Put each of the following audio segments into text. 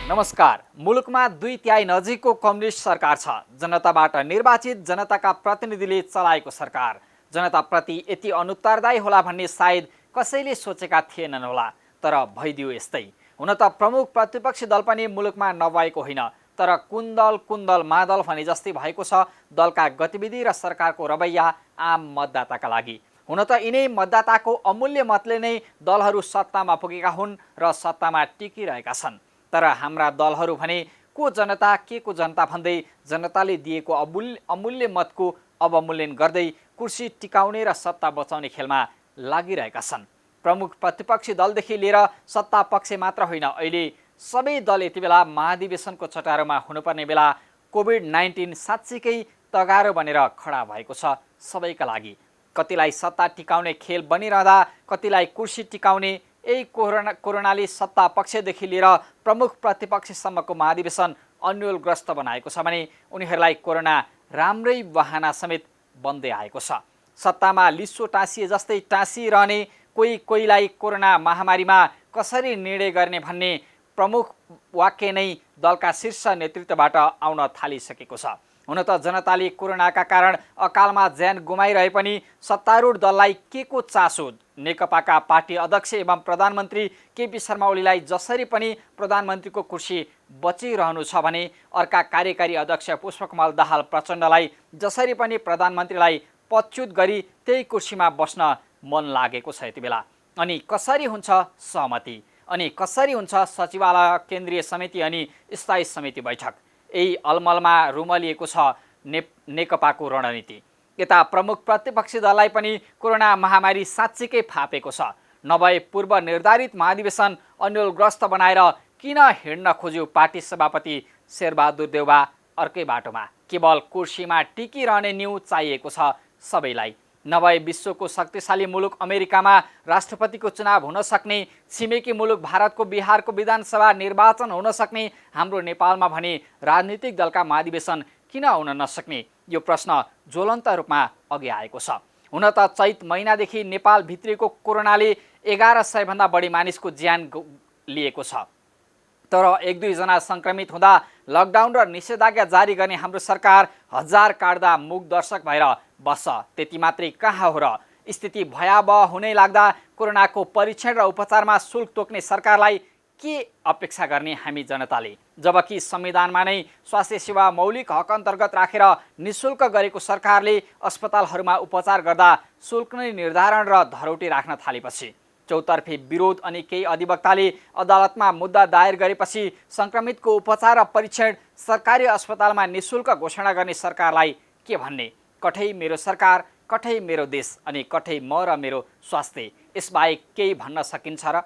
नमस्कार। मुलुकमा 2/3 नजिकको कम्युनिस्ट सरकार छ। जनताबाट निर्वाचित जनताका प्रतिनिधिले चलाएको सरकार जनताप्रति यति अनुत्तरदायी होला भन्ने सायद कसैले सोचेका थिएनन् होला, तर भइदियो यस्तै। हुन त प्रमुख प्रतिपक्षी दल पनि मुलुकमा नभएको होइन, तर कुन दल मादल भने जस्तै भएको छ दलका गतिविधि र सरकारको रवैया आम मतदाताका लागि। हुन त यिनै मतदाताको अमूल्य मतले नै दलहरू सत्तामा पुगेका हुन् र सत्तामा टिकिरहेका छन्। तर हाम्रा दलहरू भने को जनता के को जनता भन्दै जनताले दिएको अमूल्य मतको अवमूल्यन गर्दै कुर्सी टिकाउने र सत्ता बचाउने खेलमा लागिरहेका छन्। प्रमुख प्रतिपक्षी दलदेखि लिएर सत्ता पक्ष मात्र होइन, अहिले सबै दल यति बेला महाधिवेशनको चटारोमा हुनुपर्ने बेला कोभिड-19 साँच्चीकै तगारो बनेर खडा भएको छ सबैका लागि। कतिलाई सत्ता टिकाउने खेल बनिरहँदा कतिलाई कुर्सी टिकाउने यही कोरोनाले सत्ता पक्षदेखि लिएर प्रमुख प्रतिपक्षसम्मको महाधिवेशन अन्यलग्रस्त बनाएको छ भने उनीहरूलाई कोरोना राम्रै बहाना समेत बन्दै आएको छ। सत्तामा लिसो टाँसिए जस्तै टाँसिरहने कोहीलाई कोरोना महामारीमा कसरी निर्णय गर्ने भन्ने प्रमुख वाक्य नै दलका शीर्ष नेतृत्वबाट आउन थालिसकेको छ। हुन त जनताले कोरोनाका कारण अकालमा ज्यान गुमाइरहे पनि सत्तारूढ दललाई के को चासो? नेकपाका पार्टी अध्यक्ष एवं प्रधानमन्त्री केपी शर्मा ओलीलाई जसरी पनि प्रधानमन्त्रीको कुर्सी बचिरहनु छ भने अर्का कार्यकारी अध्यक्ष पुष्पकमल दाहाल प्रचण्डलाई जसरी पनि प्रधानमन्त्रीलाई पदच्युत गरी त्यही कुर्सीमा बस्न मन लागेको छ यति बेला। अनि कसरी हुन्छ सहमति? अनि कसरी हुन्छ सचिवालय, केन्द्रीय समिति अनि स्थायी समिति बैठक? यही अलमलमा रुमलिएको छ नेकपाको रणनीति। यता प्रमुख प्रतिपक्षी दललाई पनि कोरोना महामारी साँच्चीकै फापेको छ। नभए पूर्व निर्धारित महाधिवेशन अन्यलग्रस्त बनाएर किन हिँड्न खोज्यो पार्टी सभापति शेरबहादुर देउवा अर्कै बाटोमा? केवल कुर्सीमा टिकिरहने न्यू चाहिएको छ सबैलाई। नभए विश्वको शक्तिशाली मुलुक अमेरिकामा राष्ट्रपतिको चुनाव हुन सक्ने, छिमेकी मुलुक भारतको बिहारको विधानसभा निर्वाचन हुन सक्ने, हाम्रो नेपालमा भने राजनीतिक दलका महाधिवेशन किन हुन नसक्ने? यो प्रश्न ज्वलन्त रूपमा अघि आएको छ। हुन त चैत महिनादेखि नेपाल भित्रिएको कोरोनाले 1100 भन्दा बढी मानिसको ज्यान लिएको छ। तर 1-2 जना संक्रमित हुँदा लकडाउन र निषेधाज्ञा जारी गर्ने हाम्रो सरकार हजार काट्दा मुख दर्शक भएर बस्छ। त्यति मात्रै कहाँ हो र? स्थिति भयावह हुनै लाग्दा कोरोनाको परीक्षण र उपचारमा शुल्क तोक्ने सरकारलाई के अपेक्षा गर्ने हामी जनताले? जबकि संविधानमा नै स्वास्थ्य सेवा मौलिक हक अन्तर्गत राखेर निशुल्क गरेको सरकारले अस्पतालहरूमा उपचार गर्दा शुल्क नै निर्धारण र धरौटी राख्न थालेपछि चौतर्फी विरोध अनि केही अधिवक्ताले अदालतमा मुद्दा दायर गरेपछि संक्रमितको उपचार र परीक्षण सरकारी अस्पतालमा निशुल्क घोषणा गर्ने सरकारलाई के भन्ने? कठै मेरो सरकार, कठै मेरो देश अनि कठै म र मेरो स्वास्थ्य, यसबाहेक केही भन्न सकिन्छ र?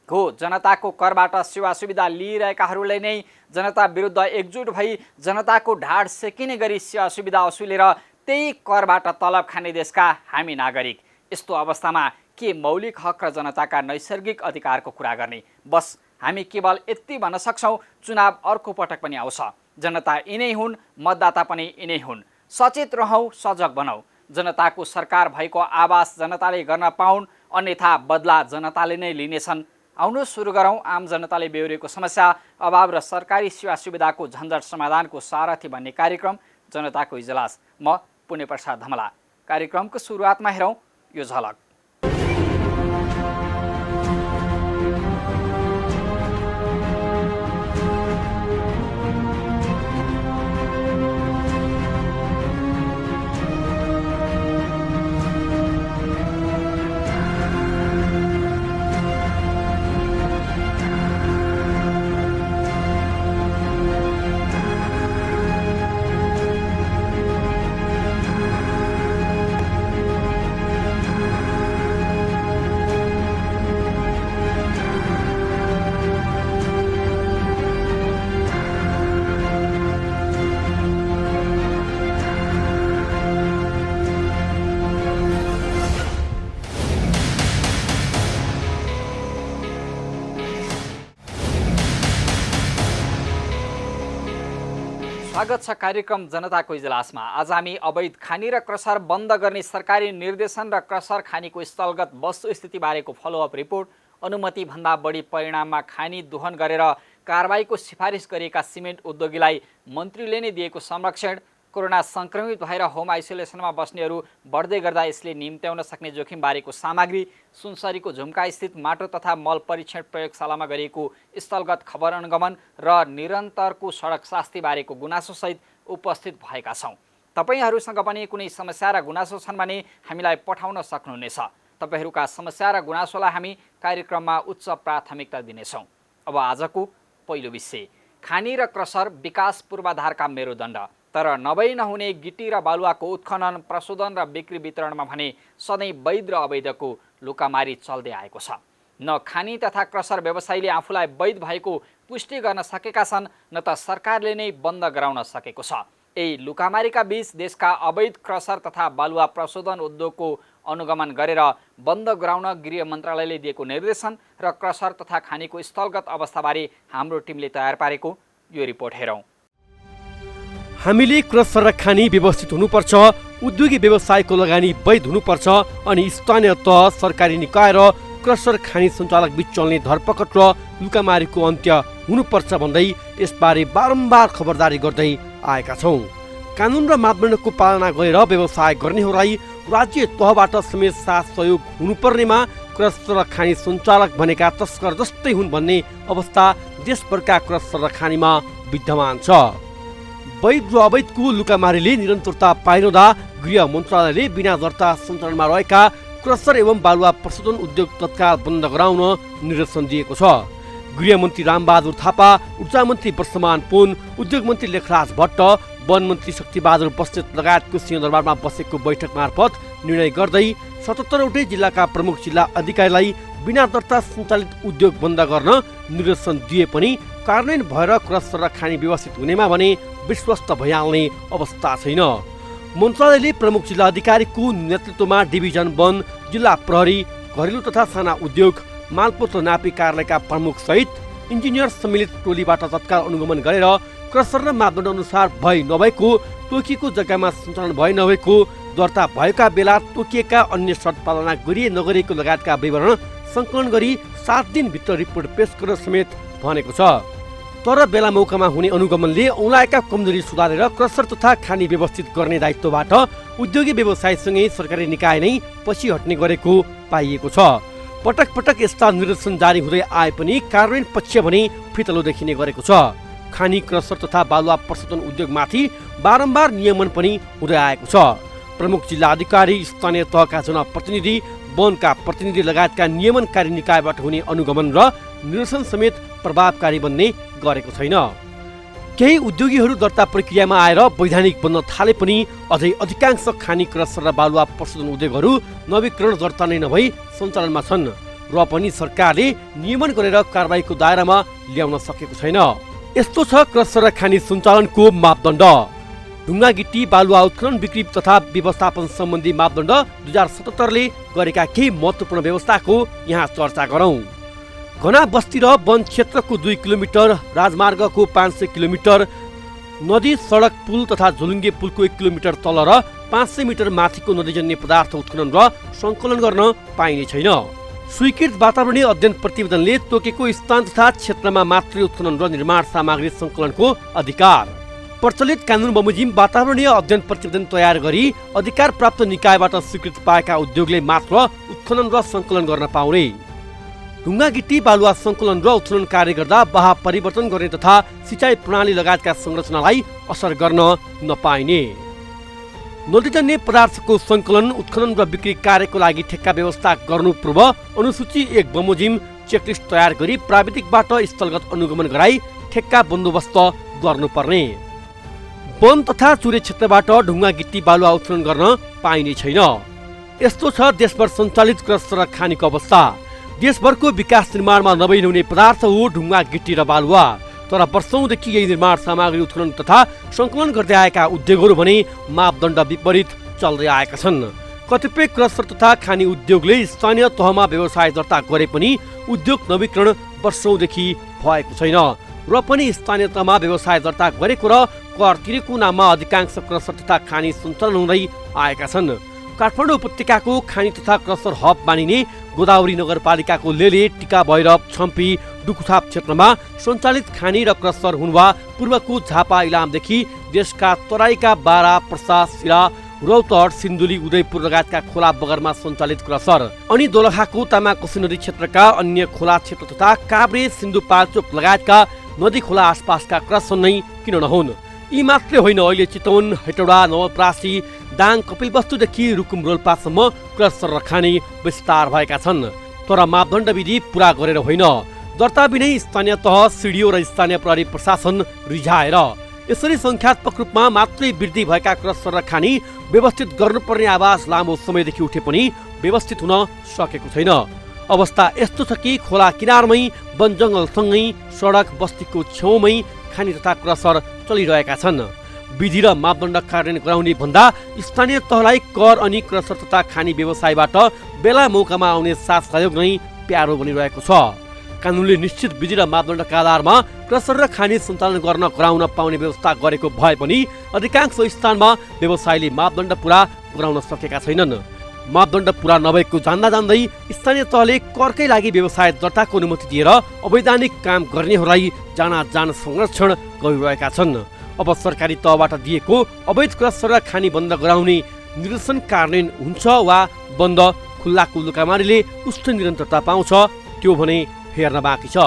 हो, जनताको करबाट सेवा सुविधा लिइरहेकाहरूले नै जनता विरुद्ध एकजुट भई जनताको ढाड सेकिने गरी सेवा सुविधा वसुलेर त्यही करबाट तलब खाने देशका हामी नागरिक। यस्तो अवस्थामा के मौलिक हक र जनताका नैसर्गिक अधिकारको कुरा गर्ने? बस हामी केवल यति भन्न सक्छौँ, चुनाव अर्को पटक पनि आउँछ। जनता यिनै हुन्, मतदाता पनि यिनै हुन्। सचेत रहौँ, सजग बनाऊ। जनताको सरकार भएको आवाज जनताले गर्न पाउन्, अन्यथा बदला जनताले नै लिनेछन्। आउनु सुरु गरौँ आम जनताले बेहोरेको समस्या, अभाव र सरकारी सेवा सुविधाको झन्झट समाधानको सारथी भन्ने कार्यक्रम जनताको इजलास। म पुण्य प्रसाद धमला। कार्यक्रमको सुरुवातमा हेरौँ यो झलक। स्वागत छ कार्यक्रम जनताको इजलासमा। आज हामी अवैध खानी र क्रसर बन्द गर्ने सरकारी निर्देशन र क्रसर खानीको स्थलगत वस्तुस्थिति बारेको फलोअप रिपोर्ट, अनुमति भन्दा बढी परिणाममा खानी दोहन गरेर कारबाहीको सिफारिस गरिएका सिमेन्ट उद्योगीलाई मन्त्रीले नै दिएको संरक्षण, कोरोना संक्रमित भएर होम आइसोलेसनमा बस्नेहरू बढ्दै गर्दा यसले निम्त्याउन सक्ने जोखिमबारेको सामग्री, सुनसरीको झुम्कास्थित माटो तथा मल परीक्षण प्रयोगशालामा गरिएको स्थलगत खबर अनुगमन र निरन्तरको सडक शास्तिबारेको गुनासोसहित उपस्थित भएका छौँ। तपाईहरूसँग पनि कुनै समस्या र गुनासो छन् भने हामीलाई पठाउन सक्नुहुनेछ। तपाईहरूका समस्या र गुनासोलाई हामी कार्यक्रममा उच्च प्राथमिकता दिनेछौँ। अब आजको पहिलो विषय, खानी र क्रसर विकास पूर्वाधारका मेरुदण्ड। तर नभई नहुने गिटी र बालुवाको उत्खनन, प्रशोधन र बिक्री वितरणमा भने सधैँ वैध र अवैधको लुकामारी चल्दै आएको छ। न खानी तथा क्रसर व्यवसायीले आफूलाई वैध भएको पुष्टि गर्न सकेका छन्, न त सरकारले नै बन्द गराउन सकेको छ। यही लुकामारीका बीच देशका अवैध क्रसर तथा बालुवा प्रशोधन उद्योगको अनुगमन गरेर बन्द गराउन गृह मन्त्रालयले दिएको निर्देशन र क्रसर तथा खानीको स्थलगत अवस्थाबारे हाम्रो टिमले तयार पारेको यो रिपोर्ट हेरौँ। हामीले क्रसर र खानी व्यवस्थित हुनुपर्छ, उद्योगी व्यवसायको लगानी वैध हुनुपर्छ अनि स्थानीय तह, सरकारी निकाय र क्रसर खानी सञ्चालक बीच चल्ने धरपकड र लुकामारीको अन्त्य हुनुपर्छ भन्दै यसबारे बारम्बार खबरदारी गर्दै आएका छौँ। कानुन र मापदण्डको पालना गरेर व्यवसाय गर्नेहरूलाई राज्य तहबाट समेत साथ सहयोग हुनुपर्नेमा क्रसर र खानी सञ्चालक भनेका तस्कर जस्तै हुन् भन्ने अवस्था देशभरका क्रसर र खानीमा विद्यमान छ। वैध र अवैधको लुकामारीले निरन्तरता पाइरहँदा गृह मन्त्रालयले बिना दर्ता सञ्चालनमा रहेका क्रसर एवं बालुवा प्रशोधन उद्योग तत्काल बन्द गराउन निर्देशन दिएको छ। गृहमन्त्री रामबहादुर थापा, ऊर्जा मन्त्री वर्षमान पुन, उद्योग मन्त्री लेखराज भट्ट, वन मन्त्री शक्तिबहादुर बस्नेत लगायतको सिंहदरबारमा बसेको बैठक मार्फत निर्णय गर्दै 77वटै जिल्लाका प्रमुख जिल्ला अधिकारीलाई बिना दर्ता सञ्चालित उद्योग बन्द गर्न निर्देशन दिए पनि कार्यान्वयन भएर क्रसर र खानी व्यवस्थित हुनेमा भने विश्वस्त भइहाल्ने अवस्था छैन। मन्त्रालयले प्रमुख जिल्ला अधिकारीको नेतृत्वमा डिभिजन वन, जिल्ला प्रहरी, घरेलु तथा साना उद्योग, मालपोत नापी कार्यालयका प्रमुख सहित इन्जिनियर सम्मिलित टोलीबाट तत्काल अनुगमन गरेर क्रसर र मापदण्ड अनुसार भए नभएको, तोकिएको जग्गामा सञ्चालन भए नभएको, दर्ता भएका बेला तोकिएका अन्य शर्त पालना गरिए नगरिएको लगायतका विवरण सङ्कलन गरी 7 दिनभित्र रिपोर्ट पेश गर्न समेत भनेको छ। तर बेला मौकामा हुने अनुगमनले औँलाएका कमजोरी सुधारेर क्रसर तथा खानी व्यवस्थित गर्ने दायित्वबाट उद्योगी व्यवसायसँगै सरकारी निकाय नै पछि हट्ने गरेको पाइएको छ। पटक पटक यस्ता निर्देशन जारी हुँदै आए पनि कार्यान्वयन पक्ष भने फितलो देखिने गरेको छ। खानी, क्रसर तथा बालुवा प्रशोधन उद्योगमाथि बारम्बार नियमन पनि हुँदै आएको छ। प्रमुख जिल्ला अधिकारी, स्थानीय तहका जनप्रतिनिधि, वनका प्रतिनिधि लगायतका नियमनकारी निकायबाट हुने अनुगमन र निर्देशन समेत प्रभावकारी बन्ने गरेको छैन। केही उद्योगीहरू दर्ता प्रक्रियामा आएर वैधानिक बन्न थाले पनि अझै अधिकांश खानी, क्रसर र बालुवा प्रशोधन उद्योगहरू नवीकरण दर्ता नै नभई सञ्चालनमा छन् र पनि सरकारले नियमन गरेर कारबाहीको दायरामा ल्याउन सकेको छैन। यस्तो छ क्रसर र खानी सञ्चालनको मापदण्ड। ढुङ्गा गिट्टी बालुवा उत्खनन, बिक्री तथा व्यवस्थापन सम्बन्धी मापदण्ड 2077ले गरेका केही महत्त्वपूर्ण व्यवस्थाको यहाँ चर्चा गरौँ। घना बस्ती र वन क्षेत्रको 2 किलोमिटर, राजमार्गको 500 किलोमिटर, नदी, सडक, पुल तथा झोलुङ्गे पुलको 1 किलोमिटर तल र 500 मिटर माथिको नदीजन्य पदार्थ उत्खनन र सङ्कलन गर्न पाइने छैन। स्वीकृत वातावरणीय अध्ययन प्रतिवेदनले तोकेको स्थान तथा क्षेत्रमा मात्रै उत्खनन र निर्माण सामग्री सङ्कलनको अधिकार। प्रचलित कानुन बमोजिम वातावरणीय अध्ययन प्रतिवेदन तयार गरी अधिकार प्राप्त निकायबाट स्वीकृत पाएका उद्योगले मात्र उत्खनन र सङ्कलन गर्न पाउने। ढुङ्गा गिट्टी बालुवा सङ्कलन र उत्खनन कार्य गर्दा बहाव परिवर्तन गर्ने तथा सिँचाइ प्रणाली लगायतका संरचनालाई असर गर्न नपाइने। नदीजन्य पदार्थको सङ्कलन, उत्खनन र बिक्री कार्यको लागि ठेक्का व्यवस्था गर्नु पूर्व अनुसूची 1 बमोजिम चेकलिस्ट तयार गरी प्राविधिकबाट स्थलगत अनुगमन गराई ठेक्का बन्दोबस्त गर्नुपर्ने। वन तथा चुरे क्षेत्रबाट ढुङ्गा गिट्टी बालुवा उत्खनन गर्न पाइने छैन। यस्तो छ देशभर सञ्चालित क्रसर र खानीको अवस्था। देशभरको विकास निर्माणमा नभई नहुने पदार्थ हो ढुङ्गा गिट्टी र बालुवा। तर वर्षौंदेखि यही निर्माण सामग्री उत्खनन तथा सङ्कलन गर्दै आएका उद्योगहरू भने मापदण्ड विपरीत चल्दै आएका छन्। कतिपय क्रसर तथा खानी उद्योगले स्थानीय तहमा व्यवसाय दर्ता गरे पनि उद्योग नवीकरण वर्षौंदेखि भएको छैन र पनि स्थानीय तहमा व्यवसाय दर्ता गरेको र कर तिरेको नाममा अधिकांश क्रसर तथा खानी सञ्चालन हुँदै आएका छन्। काठमाडौँ उपत्यकाको खानी तथा क्रसर हब मानिने गोदावरी नगरपालिकाको लेले, टिका भैरव, छम्पी, डुकुथाप क्षेत्रमा सञ्चालित खानी र क्रसर हुनुवा पूर्वको झापा इलामदेखि देशका तराईका बारा, पर्सा, सिरा, रौतहट, सिन्धुली, उदयपुर लगायतका खोला बगरमा सञ्चालित क्रसर अनि दोलखाको तामाकोशी नदी क्षेत्रका अन्य खोला क्षेत्र तथा काभ्रे, सिन्धुपाल्चोक लगायतका नदी खोला आसपासका क्रसर नै किन नहुन्। यी मात्रै होइन, अहिले चितवन, हेटौडा, नवलपरासी, दाङ, कपिलवस्तुदेखि रुकुम रोल्पासम्म क्रसर र खानी विस्तार भएका छन्। तर मापदण्ड विधि पूरा गरेर होइन, दर्ता बिनै स्थानीय तह, सिडिओ र स्थानीय प्रहरी प्रशासन रिझाएर यसरी संख्यात्मक रूपमा मात्रै वृद्धि भएका क्रसर र खानी व्यवस्थित गर्नुपर्ने आवाज लामो समयदेखि उठे पनि व्यवस्थित हुन सकेको छैन। अवस्था यस्तो छ कि खोला किनारमै, वन जङ्गलसँगै सडक बस्तीको छेउमै खानी तथा क्रसर चलिरहेका छन्। विधि र मापदण्ड कार्यान्वयन गराउने भन्दा स्थानीय तहलाई कर अनि क्रसर तथा खानी व्यवसायबाट बेला मौकामा आउने साथ सहयोग नै प्यारो बनिरहेको छ। कानुनले निश्चित विधि र मापदण्डका आधारमा क्रसर र खानी सञ्चालन गर्न गराउन पाउने व्यवस्था गरेको भए पनि अधिकांश स्थानमा व्यवसायले मापदण्ड पूरा गराउन सकेका छैनन्। मापदण्ड पूरा नभएको जान्दा जान्दै स्थानीय तहले करकै लागि व्यवसाय दर्ताको अनुमति दिएर अवैधानिक काम गर्नेहरूलाई जान संरक्षण गरिरहेका छन्। अब सरकारी तहबाट दिएको अवैध क्रसर र खानी बन्द गराउने निर्देशन कार्यान्वयन हुन्छ वा बन्द खुल्लाको लुकामारीले उस्तो निरन्तरता पाउँछ, त्यो भने हेर्न बाँकी छ।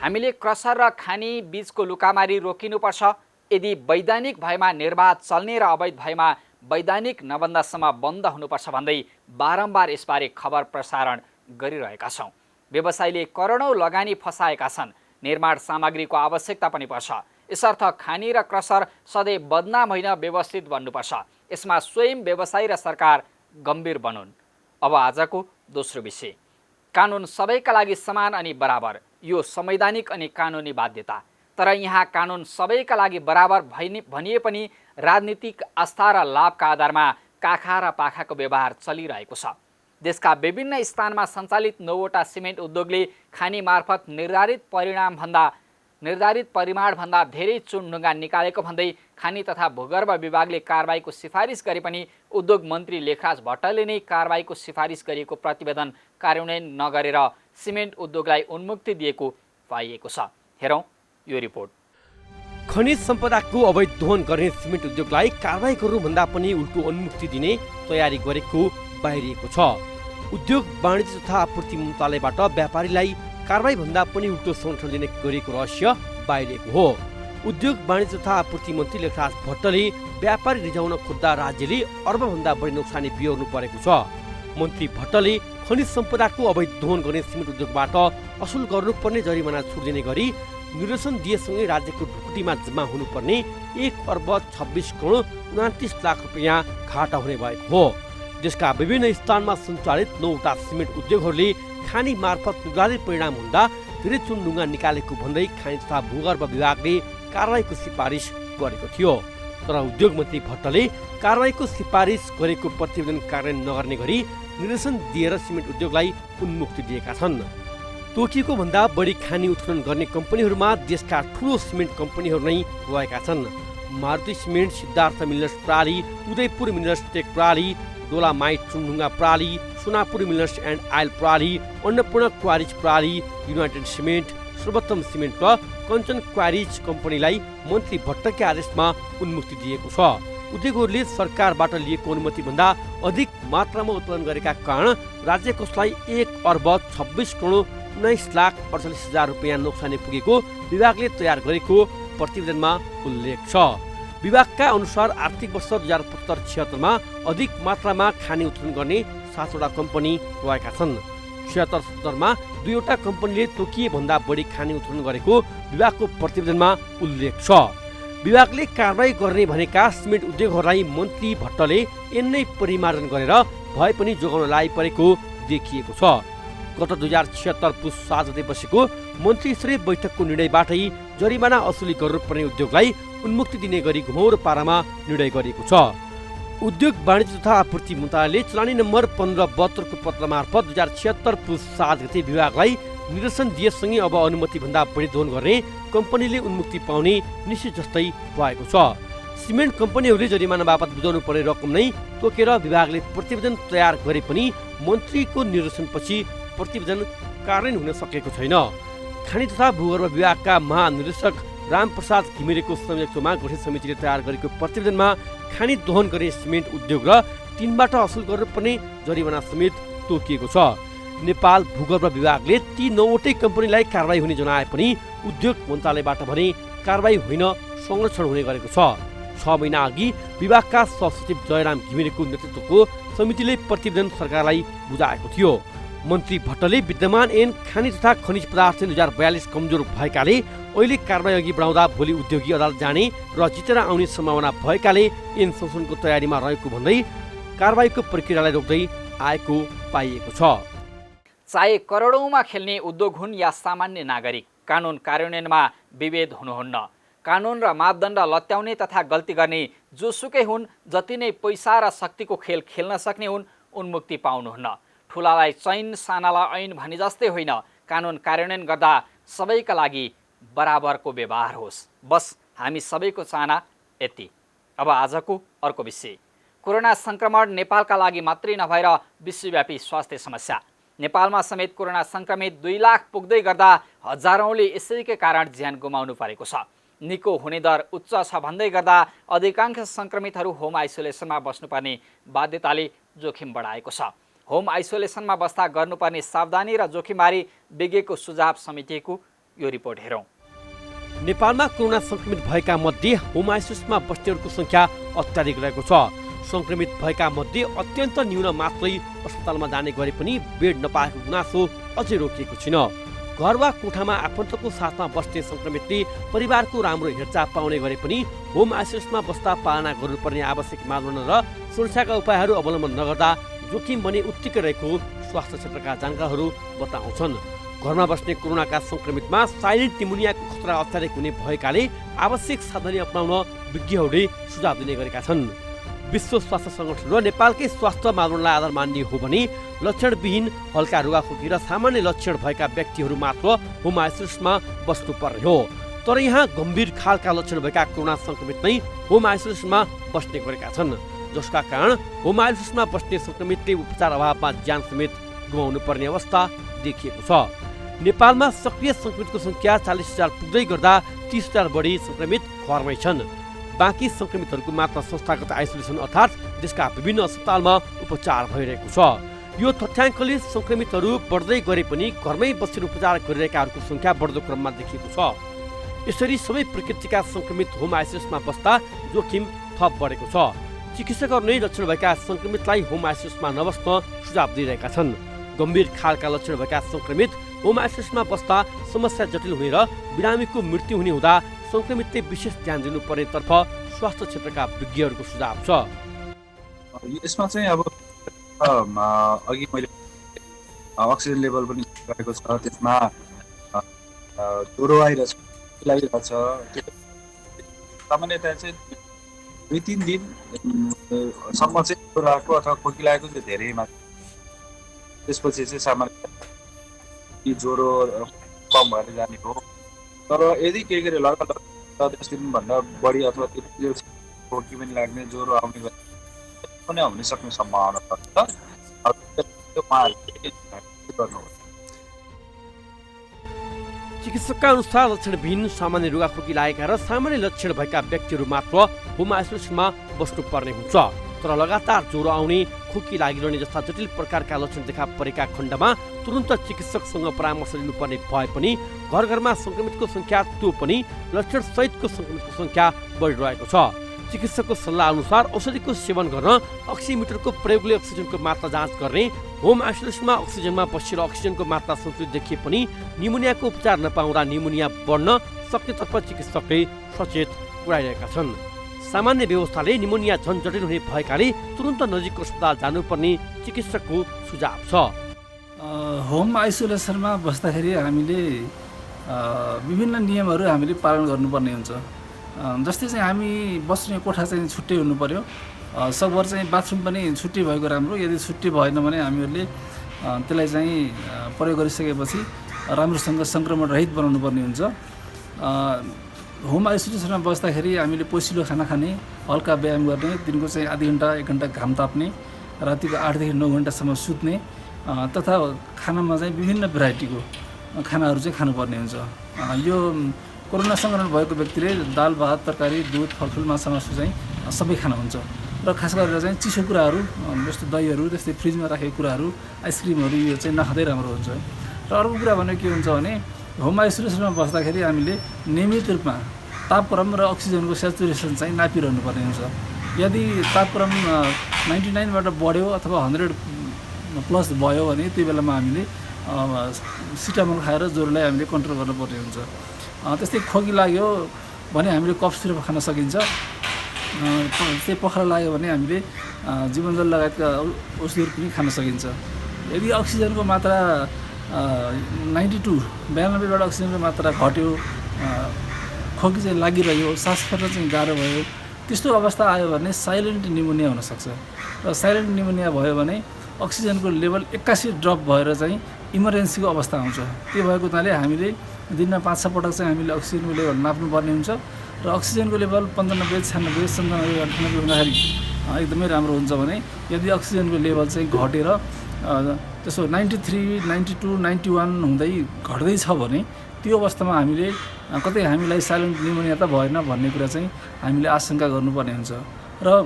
हामीले क्रसर र खानी बीचको लुकामारी रोकिनुपर्छ। यदि वैधानिक भएमा निर्वाध चल्ने र अवैध भएमा वैधानिक नबन्दासम्म बन्द हुनुपर्छ भन्दै बारम्बार यसबारे खबर प्रसारण गरिरहेका छौँ। व्यवसायीले करोडौँ लगानी फसाएका छन्। निर्माण सामग्रीको आवश्यकता पनि पर्छ। यसर्थ खानी र क्रसर सधैँ बदनाम होइन, व्यवस्थित बन्नुपर्छ। यसमा स्वयं व्यवसायी र सरकार गम्भीर बनुन्। अब आजको दोस्रो विषय, कानुन सबैका लागि समान अनि बराबर। यो संवैधानिक अनि कानुनी बाध्यता। तर यहाँ कानुन सबैका लागि बराबर भनिए पनि राजनीतिक आस्था र लाभका आधारमा काखा र पाखाको व्यवहार चलिरहेको छ। देशका विभिन्न स्थानमा सञ्चालित 9वटा सिमेन्ट उद्योगले खानी मार्फत निर्धारित परिमाणभन्दा धेरै चुनढुङ्गा निकालेको भन्दै खानी तथा भूगर्भ विभागले कारबाहीको सिफारिस गरे पनि उद्योग मन्त्री लेखराज भट्टले नै कारबाहीको सिफारिस गरिएको प्रतिवेदन कार्यान्वयन नगरेर सिमेन्ट उद्योगलाई उन्मुक्ति दिएको पाइएको छ। हेरौँ यो रिपोर्ट। खनिज सम्पदाको अवैध दोहन गर्ने सिमेन्ट उद्योगलाई कारबाही गर्नुभन्दा पनि उल्टो उन्मुक्ति दिने तयारी गरेको बाहिरिएको छ। उद्योग वाणिज्य तथा आपूर्ति मन्त्रालयबाट व्यापारीलाई कारबाही भन्दा पनि उल्टो संरक्षण दिने गरिएको रहस्य बाहिरिएको हो। उद्योग वाणिज्य तथा आपूर्ति मन्त्री लेखराज भट्टले व्यापारी रिझाउन खोज्दा राज्यले अर्बभन्दा बढी नोक्सानी बिहोर्नु परेको छ। मन्त्री भट्टले खनिज सम्पदाको अवैध दोहन गर्ने सिमेन्ट उद्योगबाट असुल गर्नुपर्ने जरिमाना छुट दिने गरी निर्देशन दिएसँगै राज्यको ढुकुटीमा जम्मा हुनुपर्ने 1,26,29,00,000 रुपियाँ घाटा हुने भएको हो। देशका विभिन्न स्थानमा सञ्चालित 9वटा सिमेन्ट उद्योगहरूले खानी मार्फत निर्धारित परिणाम हुँदा धेरै चुनढुङ्गा निकालेको भन्दै खानी तथा भूगर्भ विभागले कारबाहीको सिफारिस गरेको थियो। तर उद्योग मन्त्री भट्टले कारबाहीको सिफारिस गरेको प्रतिवेदन कार्यान्वयन नगर्ने गरी निर्देशन दिएर सिमेन्ट उद्योगलाई उन्मुक्ति दिएका छन्। तोकिएको भन्दा बढी खानी उत्खनन गर्ने कम्पनीहरूमा देशका ठुलो सिमेन्ट कम्पनीहरू नै रहेका छन्। मारुति सिमेन्ट, सिद्धार्थ मिनरल्स प्राली, उदयपुर मिनरल्स टेक प्राली, डोलामाइट चुनढुङ्गा प्राली, सोनापुर मिनरल्स एन्ड आयल प्राली, अन्नपूर्ण क्वारिज प्राली, युनाइटेड सिमेन्ट, सर्वोत्तम सिमेन्ट र कञ्चन क्वारिज कम्पनीलाई मन्त्री भट्टकै आदेशमा उन्मुक्ति दिएको छ। उद्योगहरूले सरकारबाट लिएको अनुमतिभन्दा अधिक मात्रामा उत्पादन गरेका कारण राज्य कोषलाई 1,26,19,48,000 रुपियाँ नोक्सानी पुगेको विभागले तयार गरेको प्रतिवेदनमा उल्लेख छ। विभागका अनुसार आर्थिक वर्ष 2075-76मा अधिक मात्रामा खानी उत्खनन गर्ने 7वटा कम्पनी रहेका छन्। 76-77मा 2वटा कम्पनीले तोकिए भन्दा बढी खानी उत्खनन गरेको विभागको प्रतिवेदनमा उल्लेख छ। विभागले कारबाही गर्ने भनेका सिमेन्ट उद्योगहरूलाई मन्त्री भट्टले एन्नै परिमार्जन गरेर भए पनि जोगाउन लागिपरेको देखिएको छ। गत 2076 पुस 7 गते बसेको मन्त्री स्तरीय बैठकको निर्णयबाटै जरिमाना असुली गर्नुपर्ने उद्योगलाई उन्मुक्ति दिने गरी घुमाउरो पारामा निर्णय गरिएको छ। उद्योग वाणिज्य तथा आपूर्ति मन्त्रालयले चलानी नम्बर 1572 को पत्र मार्फत 2076 पुस 7 गते विभागलाई निर्देशन दिएसँगै अब अनुमतिभन्दा बढी दोहन गर्ने कम्पनीले उन्मुक्ति पाउने निश्चित जस्तै भएको छ। सिमेन्ट कम्पनीहरूले जरिमाना बापत बुझाउनु पर्ने रकम नै तोकेर विभागले प्रतिवेदन तयार गरे पनि मन्त्रीको निर्देशनपछि प्रतिवेदन कार्यान्वयन हुन सकेको छैन। खानी तथा भूगर्भ विभागका महानिर्देशक रामप्रसाद घिमिरेको संयोजकत्वमा गठित समितिले तयार गरेको प्रतिवेदनमा खानी दोहन गर्ने सिमेन्ट उद्योग र तिनबाट असुल गर्नुपर्ने जरिमाना समेत तोकिएको छ। नेपाल भूगर्भ विभागले ती 9वटै कम्पनीलाई कारबाही हुने जनाए पनि उद्योग मन्त्रालयबाट भने कारबाही होइन, संरक्षण हुने गरेको छ। 6 महिना अघि विभागका सहसचिव जयराम घिमिरेको नेतृत्वको समितिले प्रतिवेदन सरकारलाई बुझाएको थियो। मन्त्री भट्टले विद्यमान ऐन खानी तथा खनिज पदार्थ 2042 कमजोर भएकाले अहिले कारबाही अघि बढाउँदा भोलि उद्योगी अदालत जाने र जितेर आउने सम्भावना भएकाले ऐन संशोधनको तयारीमा रहेको भन्दै कारबाहीको प्रक्रियालाई रोक्दै आएको पाइएको छ। चाहे करोडौँमा खेल्ने उद्योग हुन् या सामान्य नागरिक, कानुन कार्यान्वयनमा विभेद हुनुहुन्न। कानुन र मापदण्ड लत्याउने तथा गल्ती गर्ने जोसुकै हुन्, जति नै पैसा र शक्तिको खेल खेल्न सक्ने हुन्, उन्मुक्ति पाउनुहुन्न। ठुलालाई चैन, सानालाई ऐन भने जस्तै होइन। कानुन कार्यान्वयन गर्दा सबैका लागि बराबरको व्यवहार होस्, बस हामी सबैको चाहना यति। अब आजको अर्को विषय, कोरोना संक्रमण नेपालका लागि मात्रै नभएर विश्वव्यापी स्वास्थ्य समस्या। नेपालमा समेत कोरोना संक्रमित 2 लाख पुग्दै गर्दा हजारौंले यसैकै कारण ज्यान गुमाउनु परेको छ। निको हुने दर उच्च छ भन्दै गर्दा अधिकांश संक्रमितहरू होम आइसोलेसनमा बस्नुपर्ने बाध्यताले जोखिम बढाएको छ। होम आइसोलेसनमा बस्दा गर्नुपर्ने सावधानी र जोखिमबारे विज्ञको सुझाव समितिको यो रिपोर्ट हेरौँ। नेपालमा कोरोना संक्रमित भएका मध्ये होम आइसोलेसनमा बस्नेहरूको संख्या अत्याधिक रहेको छ। संक्रमित भएका मध्ये अत्यन्त न्यून मात्रै अस्पतालमा जाने गरे पनि बेड नपाएको गुनासो अझै रोकिएको छैन। घर वा कोठामा आफन्तको साथमा बस्ने संक्रमितले परिवारको राम्रो हेरचाह पाउने गरे पनि होम आइसोलेसनमा बस्दा पालना गर्नुपर्ने आवश्यक मानदण्ड र सुरक्षाका उपायहरू अवलम्बन नगर्दा जोखिम बने उत्तिकै रहेको स्वास्थ्य क्षेत्रका जानकारहरू बताउँछन्। घरमा बस्ने कोरोनाका संक्रमितमा साइलेन्ट निमोनियाको खतरा अत्याधिक हुने भएकाले आवश्यक सावधानी अपनाउन विज्ञहरूले सुझाव दिने गरेका छन्। विश्व स्वास्थ्य संगठन र नेपालकै स्वास्थ्य मानदण्डलाई आधार मान्ने हो भने लक्षणविहीन हल्का रुगाखोकी र सामान्य लक्षण भएका व्यक्तिहरू मात्र होम आइसोलेसनमा बस्नुपर्ने हो। तर यहाँ गम्भीर खालका लक्षण भएका कोरोना संक्रमित नै होम आइसोलेसनमा बस्ने गरेका छन्, जसका कारण होम आइसोलेसनमा बस्ने संक्रमितले उपचार अभावमा ज्यान समेत गुमाउनु पर्ने अवस्था देखिएको छ। नेपालमा सक्रिय संक्रमितको संख्या 40,000 पुग्दै गर्दा 30,000 बढी संक्रमित घरमै छन्। बाँकी संक्रमितहरूको मात्र संस्थागत आइसोलेसन अर्थात् देशका विभिन्न अस्पतालमा उपचार भइरहेको छ। यो तथ्याङ्कले संक्रमितहरू बढ्दै गरे पनि घरमै बसेर उपचार गरिरहेकाहरूको संख्या बढ्दो क्रममा देखिएको छ। यसरी सबै प्रकृतिका संक्रमित होम आइसोलेसनमा बस्दा जोखिम थप बढेको छ। चिकित्सकहरू नै लक्षण भएका संक्रमितलाई होम आइसोलेसनमा नबस्न सुझाव दिइरहेका छन्। गम्भीर खालका लक्षण भएका संक्रमित होम आइसोलेसनमा बस्दा समस्या जटिल हुने र बिरामीको मृत्यु हुने हुँदा संक्रमितले विशेष ध्यान दिनुपर्नेतर्फ स्वास्थ्य क्षेत्रका विज्ञहरूको सुझाव छ। यसमा चाहिँ अब अघि मैले अक्सिजन लेभल पनि गरेको छ, त्यसमा ज्वरो आइरहेछ, सामान्यतया चाहिँ 2-3 दिनसम्म चाहिँ ज्वरो आएको अथवा खोकी लागेको चाहिँ धेरै मात्र, त्यसपछि चाहिँ सामान्य ज्वरो कम भएर जाने हो। तर यदि के गरे लगातार 10 दिनभन्दा बढी अथवा त्यो खोकी पनि लाग्ने, ज्वरो आउने पनि हुन सक्ने सम्भावना छ। चिकित्सकका अनुसार लक्षणविहीन सामान्य रुगाखोकी लागेका र सामान्य लक्षण भएका व्यक्तिहरू मात्र होम आइसोलेसनमा बस्नुपर्ने हुन्छ। तर लगातार ज्वरो आउने, खोकी लागिरहने जस्ता जटिल प्रकारका लक्षण देखा परेका खण्डमा तुरन्त चिकित्सकसँग परामर्श लिनुपर्ने भए पनि घर घरमा संक्रमितको संख्या त्यो पनि लक्षण सहितको संक्रमितको संख्या बढिरहेको छ। चिकित्सकको सल्लाह अनुसार औषधिको सेवन गर्न, अक्सिमिटरको प्रयोगले अक्सिजनको मात्रा जाँच गर्ने, होम आइसोलेसनमा अक्सिजनमा बसेर अक्सिजनको मात्रा सन्तुलित देखिए पनि निमोनियाको उपचार नपाउँदा निमोनिया बढ्न सक्नेतर्फ चिकित्सकले सचेत पुर्याइरहेका छन्। सामान्य व्यवस्थाले निमोनिया झन् जटिल हुने भएकाले तुरन्त नजिकको अस्पताल जानुपर्ने चिकित्सकको सुझाव छ। होम आइसोलेसनमा बस्दाखेरि हामीले विभिन्न नियमहरू हामीले पालन गर्नुपर्ने हुन्छ। जस्तै चाहिँ हामी बस्ने कोठा चाहिँ छुट्टै हुनु पर्यो, सकभर चाहिँ बाथरुम पनि छुट्टी भएको राम्रो। यदि छुट्टी भएन भने हामीहरूले त्यसलाई चाहिँ प्रयोग गरिसकेपछि राम्रोसँग सङ्क्रमण रहित बनाउनु पर्ने हुन्छ। होम आइसोलेसनमा बस्दाखेरि हामीले पोसिलो खाना खाने, हल्का व्यायाम गर्ने, दिनको चाहिँ आधी घन्टा 1 घन्टा घाम ताप्ने, रातिको 8 देखि 9 घन्टासम्म सुत्ने तथा खानामा चाहिँ विभिन्न भेराइटीको खानाहरू चाहिँ खानुपर्ने हुन्छ। यो कोरोना सङ्क्रमण भएको व्यक्तिले दाल भात तरकारी दुध फलफुल माछा मासु चाहिँ सबै खाना हुन्छ र खास गरेर चाहिँ चिसो कुराहरू जस्तो दहीहरू त्यस्तै फ्रिजमा राखेको कुराहरू आइसक्रिमहरू यो चाहिँ नखाँदै राम्रो हुन्छ। र अर्को कुरा भनेको के हुन्छ भने होम आइसोलेसनमा बस्दाखेरि हामीले नियमित रूपमा तापक्रम र अक्सिजनको सेचुरेसन चाहिँ नापिरहनु पर्ने हुन्छ। यदि तापक्रम 99बाट बढ्यो अथवा 100 प्लस भयो भने त्यो बेलामा हामीले सिटामोल खाएर ज्वरोलाई हामीले कन्ट्रोल गर्नुपर्ने हुन्छ। त्यस्तै खोकी लाग्यो भने हामीले कफ सिरप खान सकिन्छ। त्यस्तै पखाला लाग्यो भने हामीले जीवनजल लगायतका औषधिहरू पनि खान सकिन्छ। यदि अक्सिजनको मात्रा 92बाट अक्सिजनको मात्रा घट्यो, खोकी चाहिँ लागिरह्यो, सास फेर्न चाहिँ गाह्रो भयो, त्यस्तो अवस्था आयो भने साइलेन्ट निमोनिया हुनसक्छ। र साइलेन्ट निमोनिया भयो भने अक्सिजनको लेभल 81 ड्रप भएर चाहिँ इमर्जेन्सीको अवस्था आउँछ। त्यो भएको हुनाले हामीले दिनमा 5-6 पटक चाहिँ हामीले अक्सिजनको लेभल नाप्नुपर्ने हुन्छ र अक्सिजनको लेभल 95, 96, 97, 98 हुँदाखेरि एकदमै राम्रो हुन्छ भने यदि अक्सिजनको लेभल चाहिँ घटेर त्यसो 93, 92, 91 हुँदै घट्दैछ भने त्यो अवस्थामा हामीले कतै हामीलाई साइलेन्ट निमोनिया त भएन भन्ने कुरा चाहिँ हामीले आशंका गर्नुपर्ने हुन्छ। र